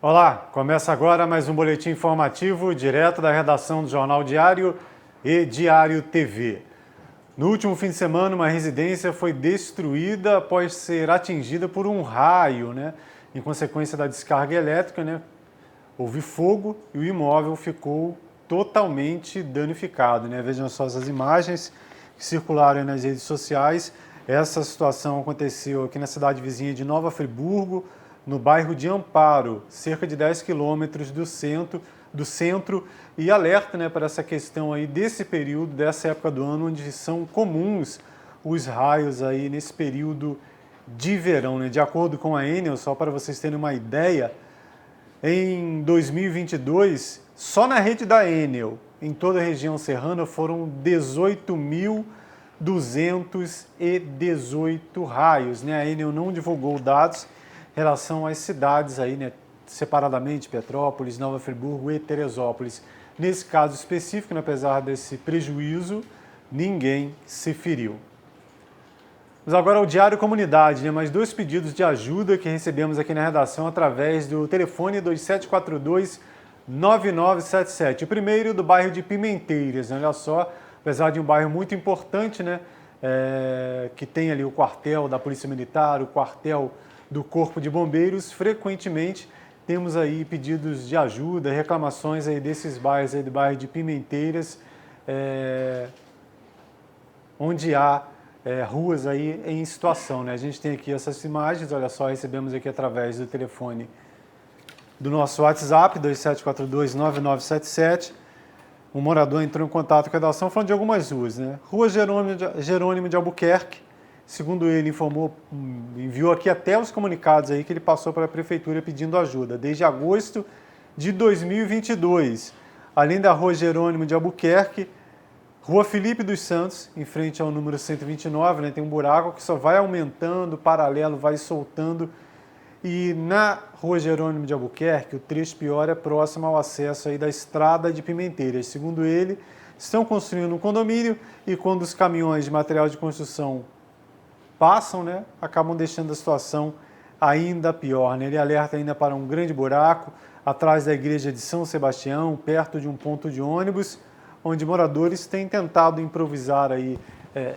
Olá, começa agora mais um boletim informativo direto da redação do Jornal Diário e Diário TV. No último fim de semana, uma residência foi destruída após ser atingida por um raio, em consequência da descarga elétrica, houve fogo e o imóvel ficou totalmente danificado, Vejam só essas imagens que circularam nas redes sociais. Essa situação aconteceu aqui na cidade vizinha de Nova Friburgo, no bairro de Amparo, cerca de 10 quilômetros do centro, e alerta para essa questão aí desse período, dessa época do ano, onde são comuns os raios aí nesse período de verão. De acordo com a Enel, só para vocês terem uma ideia, em 2022, só na rede da Enel, em toda a região serrana, foram 18.218 raios. A Enel não divulgou dados em relação às cidades aí, separadamente, Petrópolis, Nova Friburgo e Teresópolis. Nesse caso específico, apesar desse prejuízo, ninguém se feriu. Mas agora o Diário Comunidade, mais dois pedidos de ajuda que recebemos aqui na redação através do telefone 2742-9977. O primeiro do bairro de Pimenteiras, olha só, apesar de um bairro muito importante, que tem ali o quartel da Polícia Militar, o quartel do Corpo de Bombeiros, frequentemente temos aí pedidos de ajuda, reclamações aí desses bairros aí do bairro de Pimenteiras, onde há ruas aí em situação, A gente tem aqui essas imagens, olha só, recebemos aqui através do telefone do nosso WhatsApp, 2742-9977. Um morador entrou em contato com a redação falando de algumas ruas, Rua Jerônimo de Albuquerque, segundo ele enviou aqui até os comunicados aí que ele passou para a prefeitura pedindo ajuda, desde agosto de 2022. Além da Rua Jerônimo de Albuquerque, Rua Felipe dos Santos, em frente ao número 129, tem um buraco que só vai aumentando, paralelo, vai soltando. E na Rua Jerônimo de Albuquerque, o trecho pior é próximo ao acesso aí da Estrada de Pimenteiras. Segundo ele, estão construindo um condomínio e quando os caminhões de material de construção passam, acabam deixando a situação ainda pior. Ele alerta ainda para um grande buraco atrás da igreja de São Sebastião, perto de um ponto de ônibus, onde moradores têm tentado improvisar aí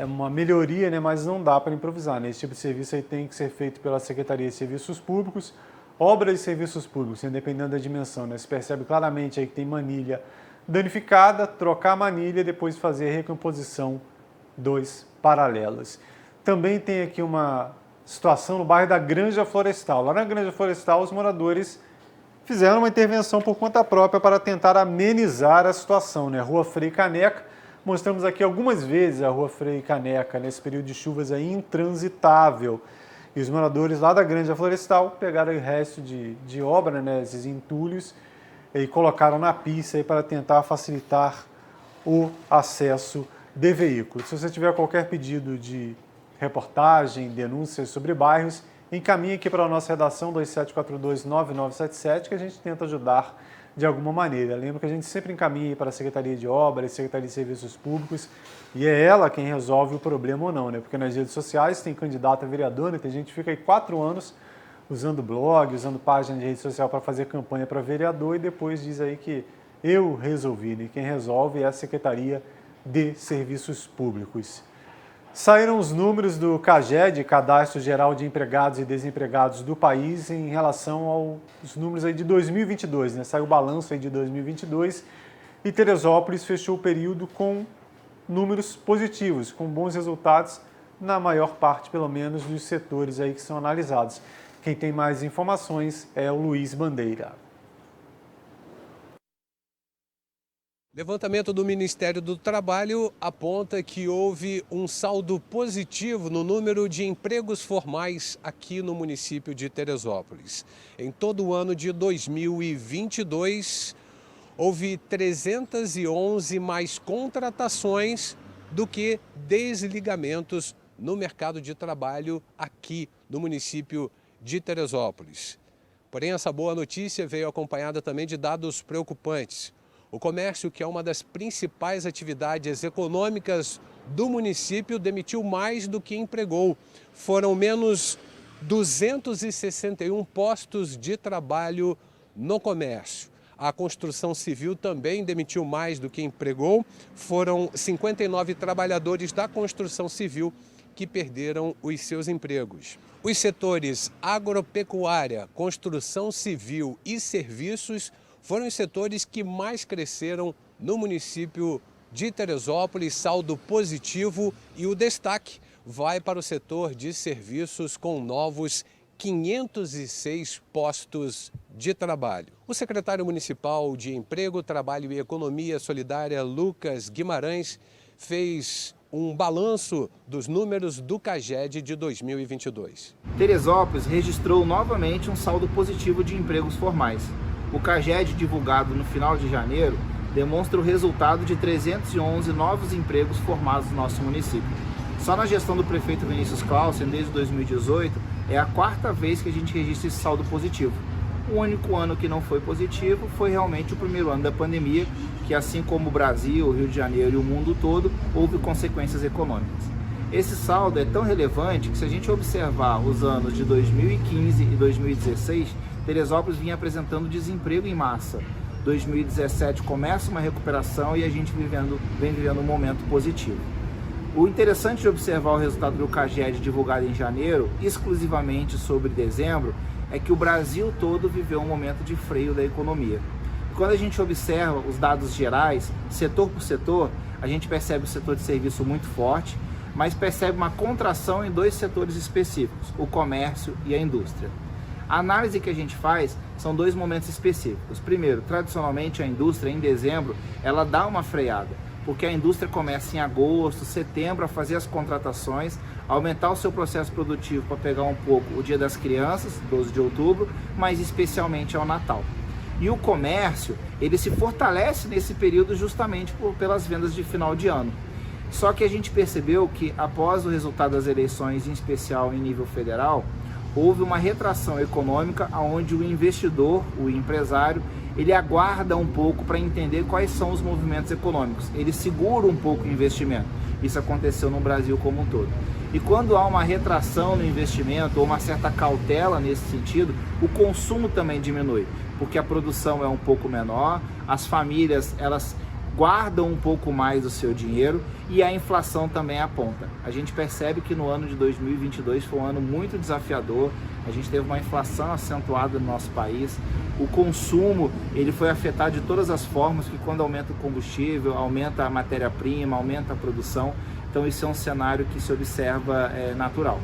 uma melhoria, mas não dá para improvisar. Esse tipo de serviço aí tem que ser feito pela Secretaria de Serviços Públicos, obras de serviços públicos, dependendo da dimensão. Se percebe claramente aí que tem manilha danificada, trocar a manilha e depois fazer a recomposição dos paralelos. Também tem aqui uma situação no bairro da Granja Florestal. Lá na Granja Florestal, os moradores fizeram uma intervenção por conta própria para tentar amenizar a situação. Rua Frei Caneca, mostramos aqui algumas vezes a Rua Frei Caneca, nesse período de chuvas aí, intransitável. E os moradores lá da Granja Florestal pegaram o resto de obra, esses entulhos, e colocaram na pista aí para tentar facilitar o acesso de veículos. Se você tiver qualquer pedido de reportagem, denúncias sobre bairros, encaminhe aqui para a nossa redação 2742-9977 que a gente tenta ajudar de alguma maneira. Lembra que a gente sempre encaminha para a Secretaria de Obras, Secretaria de Serviços Públicos, e é ela quem resolve o problema ou não, Porque nas redes sociais tem candidato a vereador, tem gente que fica aí 4 anos usando blog, usando página de rede social para fazer campanha para vereador e depois diz aí que eu resolvi, Quem resolve é a Secretaria de Serviços Públicos. Saíram os números do CAGED, Cadastro Geral de Empregados e Desempregados do país, em relação aos números aí de 2022. Saiu o balanço aí de 2022 e Teresópolis fechou o período com números positivos, com bons resultados na maior parte, pelo menos, dos setores aí que são analisados. Quem tem mais informações é o Luiz Bandeira. Levantamento do Ministério do Trabalho aponta que houve um saldo positivo no número de empregos formais aqui no município de Teresópolis. Em todo o ano de 2022, houve 311 mais contratações do que desligamentos no mercado de trabalho aqui no município de Teresópolis. Porém, essa boa notícia veio acompanhada também de dados preocupantes. O comércio, que é uma das principais atividades econômicas do município, demitiu mais do que empregou. Foram menos 261 postos de trabalho no comércio. A construção civil também demitiu mais do que empregou. Foram 59 trabalhadores da construção civil que perderam os seus empregos. Os setores agropecuária, construção civil e serviços foram os setores que mais cresceram no município de Teresópolis, saldo positivo, e o destaque vai para o setor de serviços com novos 506 postos de trabalho. O secretário municipal de Emprego, Trabalho e Economia Solidária, Lucas Guimarães, fez um balanço dos números do CAGED de 2022. Teresópolis registrou novamente um saldo positivo de empregos formais. O CAGED, divulgado no final de janeiro, demonstra o resultado de 311 novos empregos formados no nosso município. Só na gestão do prefeito Vinícius Clausen, desde 2018, é a quarta vez que a gente registra esse saldo positivo. O único ano que não foi positivo foi realmente o primeiro ano da pandemia, que assim como o Brasil, o Rio de Janeiro e o mundo todo, houve consequências econômicas. Esse saldo é tão relevante que, se a gente observar os anos de 2015 e 2016, Teresópolis vinha apresentando desemprego em massa. 2017 começa uma recuperação e a gente vem vivendo um momento positivo. O interessante de observar o resultado do CAGED divulgado em janeiro, exclusivamente sobre dezembro, é que o Brasil todo viveu um momento de freio da economia. Quando a gente observa os dados gerais, setor por setor, a gente percebe o setor de serviço muito forte, mas percebe uma contração em dois setores específicos, o comércio e a indústria. A análise que a gente faz são dois momentos específicos. Primeiro, tradicionalmente a indústria em dezembro, ela dá uma freada, porque a indústria começa em agosto, setembro a fazer as contratações, aumentar o seu processo produtivo para pegar um pouco o Dia das Crianças, 12 de outubro, mas especialmente ao Natal. E o comércio, ele se fortalece nesse período justamente pelas vendas de final de ano. Só que a gente percebeu que após o resultado das eleições, em especial em nível federal, houve uma retração econômica onde o investidor, o empresário, ele aguarda um pouco para entender quais são os movimentos econômicos. Ele segura um pouco o investimento. Isso aconteceu no Brasil como um todo. E quando há uma retração no investimento ou uma certa cautela nesse sentido, o consumo também diminui, porque a produção é um pouco menor, as famílias elas guardam um pouco mais o seu dinheiro e a inflação também aponta. A gente percebe que no ano de 2022 foi um ano muito desafiador, a gente teve uma inflação acentuada no nosso país, o consumo ele foi afetado de todas as formas, que quando aumenta o combustível, aumenta a matéria-prima, aumenta a produção, então isso é um cenário que se observa natural.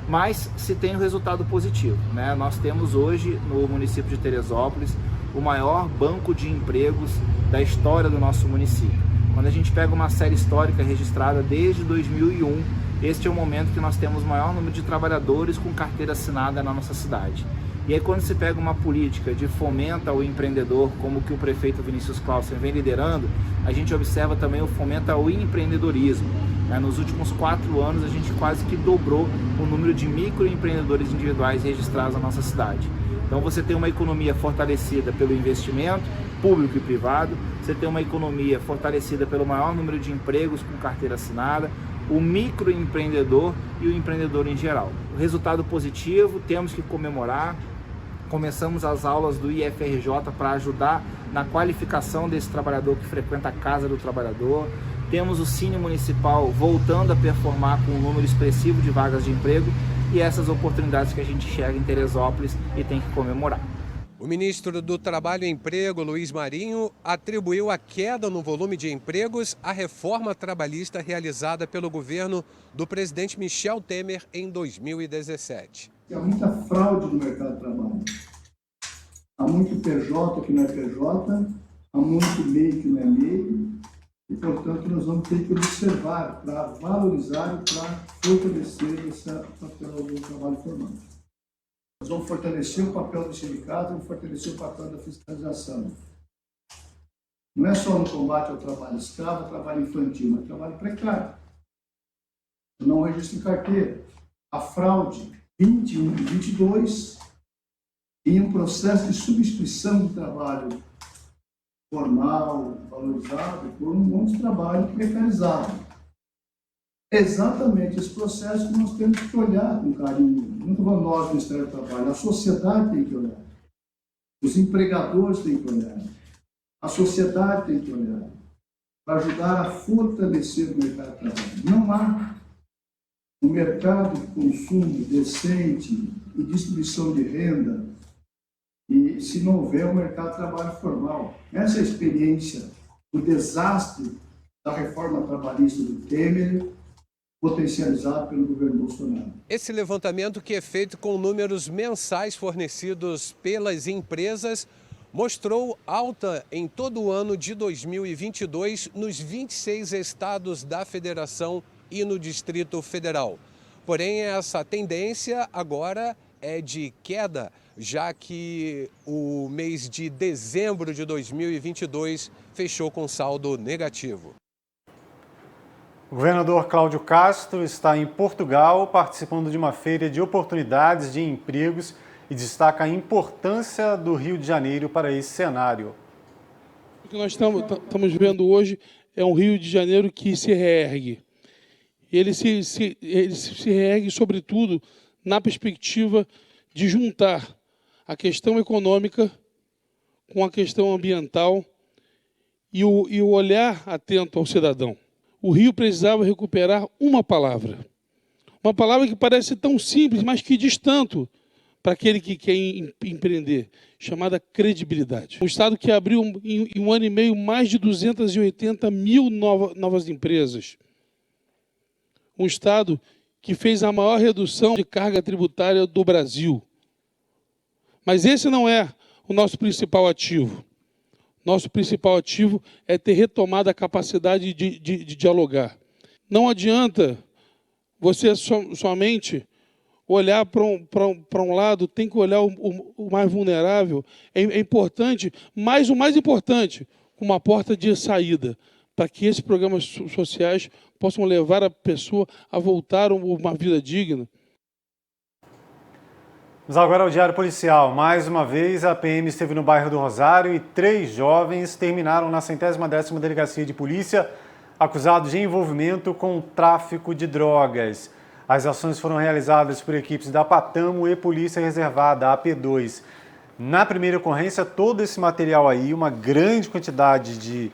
Mas se tem um resultado positivo, né? Nós temos hoje no município de Teresópolis o maior banco de empregos da história do nosso município. Quando a gente pega uma série histórica registrada desde 2001, este é o momento que nós temos o maior número de trabalhadores com carteira assinada na nossa cidade. E aí quando se pega uma política de fomento ao empreendedor, como que o prefeito Vinícius Clausen vem liderando, a gente observa também o fomento ao empreendedorismo. Nos últimos 4 anos a gente quase que dobrou o número de microempreendedores individuais registrados na nossa cidade. Então você tem uma economia fortalecida pelo investimento público e privado, você tem uma economia fortalecida pelo maior número de empregos com carteira assinada, o microempreendedor e o empreendedor em geral. O resultado positivo, temos que comemorar. Começamos as aulas do IFRJ para ajudar na qualificação desse trabalhador que frequenta a casa do trabalhador. Temos o Cine Municipal voltando a performar com um número expressivo de vagas de emprego e essas oportunidades que a gente enxerga em Teresópolis e tem que comemorar. O ministro do Trabalho e Emprego, Luiz Marinho, atribuiu a queda no volume de empregos à reforma trabalhista realizada pelo governo do presidente Michel Temer em 2017. Há muita fraude no mercado de trabalho. Há muito PJ que não é PJ, há muito MEI que não é MEI, e, portanto, nós vamos ter que observar para valorizar e para fortalecer esse papel do trabalho formal. Nós vamos fortalecer o papel do sindicato, vamos fortalecer o papel da fiscalização. Não é só no combate ao trabalho escravo, ao trabalho infantil, mas ao trabalho precário. Não registro em carteira. A fraude 21 e 22 em um processo de substituição do trabalho formal, valorizado, por um monte de trabalho precarizado. É exatamente esse processo que nós temos que olhar com carinho. Não estou falando nós, Ministério do Trabalho, a sociedade tem que olhar. Os empregadores têm que olhar, a sociedade tem que olhar, para ajudar a fortalecer o mercado de trabalho. Não há um mercado de consumo decente e distribuição de renda e se não houver um mercado de trabalho formal. Essa é a experiência do desastre da reforma trabalhista do Temer, potencializado pelo governo Bolsonaro. Esse levantamento, que é feito com números mensais fornecidos pelas empresas, mostrou alta em todo o ano de 2022 nos 26 estados da federação e no Distrito Federal. Porém, essa tendência agora é de queda, já que o mês de dezembro de 2022 fechou com saldo negativo. O governador Cláudio Castro está em Portugal participando de uma feira de oportunidades de empregos e destaca a importância do Rio de Janeiro para esse cenário. O que nós estamos vendo hoje é um Rio de Janeiro que se reergue. Ele se reergue, sobretudo, na perspectiva de juntar a questão econômica com a questão ambiental e o olhar atento ao cidadão. O Rio precisava recuperar uma palavra que parece tão simples, mas que diz tanto para aquele que quer empreender, chamada credibilidade. Um estado que abriu em um ano e meio mais de 280 mil novas empresas. Um estado que fez a maior redução de carga tributária do Brasil. Mas esse não é o nosso principal ativo. Nosso principal ativo é ter retomado a capacidade de dialogar. Não adianta você somente olhar para um lado, tem que olhar o mais vulnerável. É importante, mas o mais importante, uma porta de saída, para que esses programas sociais possam levar a pessoa a voltar a uma vida digna. Vamos agora ao Diário Policial. Mais uma vez, a PM esteve no bairro do Rosário e 3 jovens terminaram na 110ª Delegacia de Polícia, acusados de envolvimento com tráfico de drogas. As ações foram realizadas por equipes da Patamo e Polícia Reservada, AP2. Na primeira ocorrência, todo esse material aí, uma grande quantidade de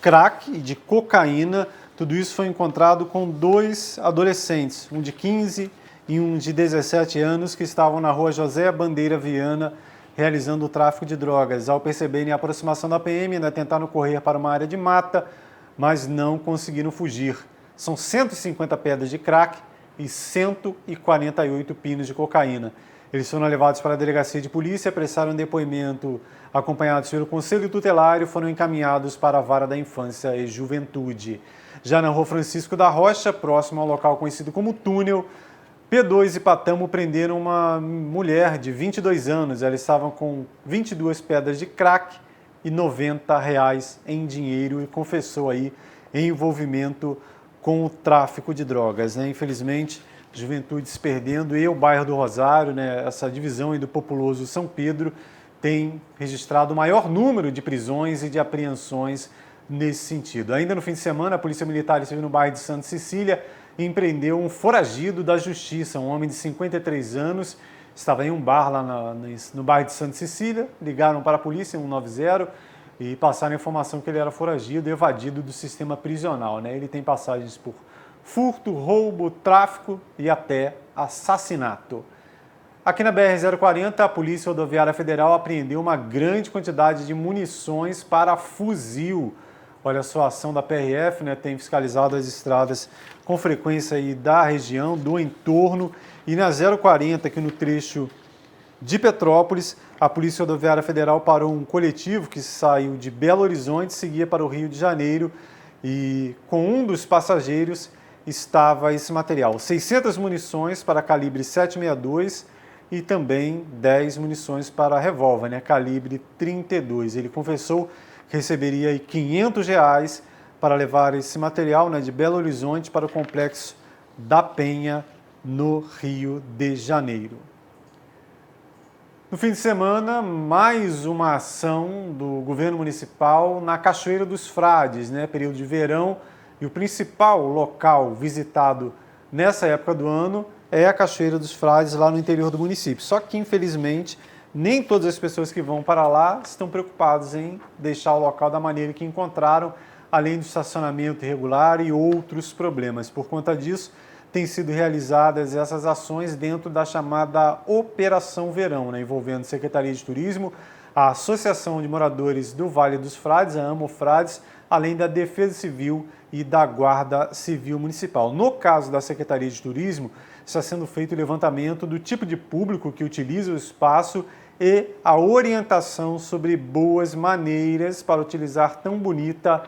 crack e de cocaína, tudo isso foi encontrado com 2 adolescentes, um de 15 e um de 17 anos, que estavam na rua José Bandeira Viana, realizando o tráfico de drogas. Ao perceberem a aproximação da PM, ainda tentaram correr para uma área de mata, mas não conseguiram fugir. São 150 pedras de crack e 148 pinos de cocaína. Eles foram levados para a delegacia de polícia, prestaram depoimento acompanhados pelo Conselho Tutelar e foram encaminhados para a Vara da Infância e Juventude. Já na rua Francisco da Rocha, próximo ao local conhecido como Túnel, P2 e Patamo prenderam uma mulher de 22 anos. Ela estava com 22 pedras de crack e R$90 em dinheiro e confessou aí envolvimento com o tráfico de drogas. Infelizmente, juventude se perdendo e o bairro do Rosário, essa divisão aí do populoso São Pedro, tem registrado o maior número de prisões e de apreensões nesse sentido. Ainda no fim de semana, a Polícia Militar esteve no bairro de Santa Cecília e empreendeu um foragido da Justiça, um homem de 53 anos, estava em um bar lá no bairro de Santa Cecília, ligaram para a polícia 190 e passaram a informação que ele era foragido e evadido do sistema prisional. Ele tem passagens por furto, roubo, tráfico e até assassinato. Aqui na BR-040, a Polícia Rodoviária Federal apreendeu uma grande quantidade de munições para fuzil. Olha só, a ação da PRF tem fiscalizado as estradas com frequência aí da região, do entorno. E na 040, aqui no trecho de Petrópolis, a Polícia Rodoviária Federal parou um coletivo que saiu de Belo Horizonte e seguia para o Rio de Janeiro. E com um dos passageiros estava esse material, 600 munições para calibre 7,62 e também 10 munições para revólver, calibre 32. Ele confessou que receberia R$500 para levar esse material de Belo Horizonte para o Complexo da Penha, no Rio de Janeiro. No fim de semana, mais uma ação do governo municipal na Cachoeira dos Frades, período de verão, e o principal local visitado nessa época do ano é a Cachoeira dos Frades, lá no interior do município. Só que, infelizmente, nem todas as pessoas que vão para lá estão preocupadas em deixar o local da maneira que encontraram, além do estacionamento irregular e outros problemas. Por conta disso, têm sido realizadas essas ações dentro da chamada Operação Verão, né, envolvendo a Secretaria de Turismo, a Associação de Moradores do Vale dos Frades, a AMOFrades, além da Defesa Civil e da Guarda Civil Municipal. No caso da Secretaria de Turismo, está sendo feito o levantamento do tipo de público que utiliza o espaço e a orientação sobre boas maneiras para utilizar tão bonita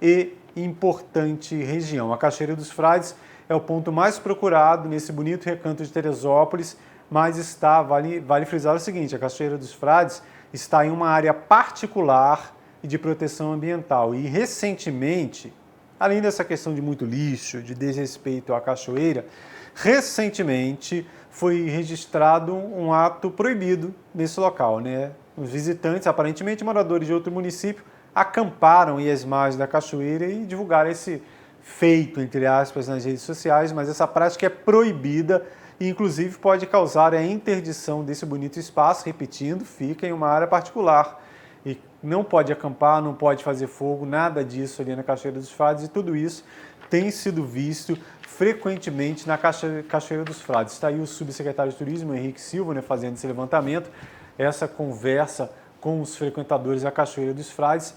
e importante região. A Cachoeira dos Frades é o ponto mais procurado nesse bonito recanto de Teresópolis, mas vale frisar o seguinte, a Cachoeira dos Frades está em uma área particular e de proteção ambiental. E recentemente, além dessa questão de muito lixo, de desrespeito à cachoeira, recentemente foi registrado um ato proibido nesse local, né? Os visitantes, aparentemente moradores de outro município, acamparam em as margens da cachoeira e divulgaram esse feito, entre aspas, nas redes sociais, mas essa prática é proibida e, inclusive, pode causar a interdição desse bonito espaço, repetindo, fica em uma área particular. E não pode acampar, não pode fazer fogo, nada disso ali na Cachoeira dos Frades, e tudo isso tem sido visto frequentemente na Cachoeira dos Frades. Está aí o subsecretário de Turismo, Henrique Silva, né, fazendo esse levantamento, essa conversa com os frequentadores da Cachoeira dos Frades,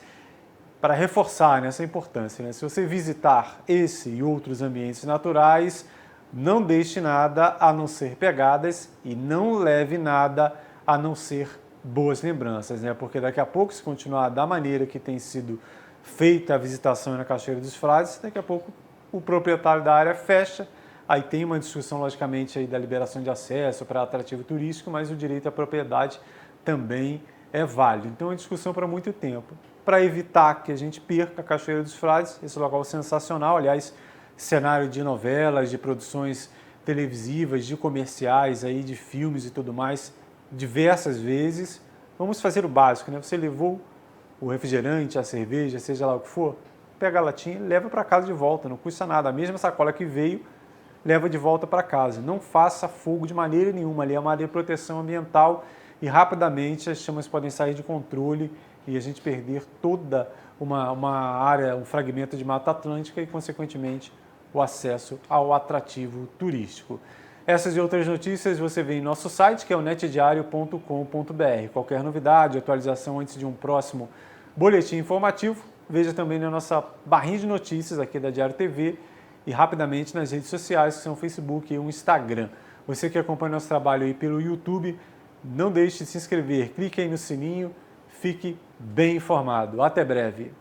para reforçar, né, essa importância. Né? Se você visitar esse e outros ambientes naturais, não deixe nada a não ser pegadas e não leve nada a não ser boas lembranças, né? Porque daqui a pouco, se continuar da maneira que tem sido feita a visitação na Cachoeira dos Frades, daqui a pouco o proprietário da área fecha, aí tem uma discussão, logicamente, aí da liberação de acesso para atrativo turístico, mas o direito à propriedade também é válido. Então é uma discussão para muito tempo. Para evitar que a gente perca a Cachoeira dos Frades, esse local sensacional, aliás, cenário de novelas, de produções televisivas, de comerciais, aí, de filmes e tudo mais, diversas vezes. Vamos fazer o básico, né? Você levou o refrigerante, a cerveja, seja lá o que for, pega a latinha e leva para casa de volta, não custa nada. A mesma sacola que veio, leva de volta para casa. Não faça fogo de maneira nenhuma, ali é uma área de proteção ambiental e rapidamente as chamas podem sair de controle e a gente perder toda uma área, um fragmento de Mata Atlântica e, consequentemente, o acesso ao atrativo turístico. Essas e outras notícias você vê em nosso site, que é o netdiario.com.br. Qualquer novidade, atualização antes de um próximo boletim informativo, veja também na nossa barrinha de notícias aqui da Diário TV e rapidamente nas redes sociais, que são o Facebook e o Instagram. Você que acompanha nosso trabalho aí pelo YouTube, não deixe de se inscrever, clique aí no sininho, fique bem informado. Até breve!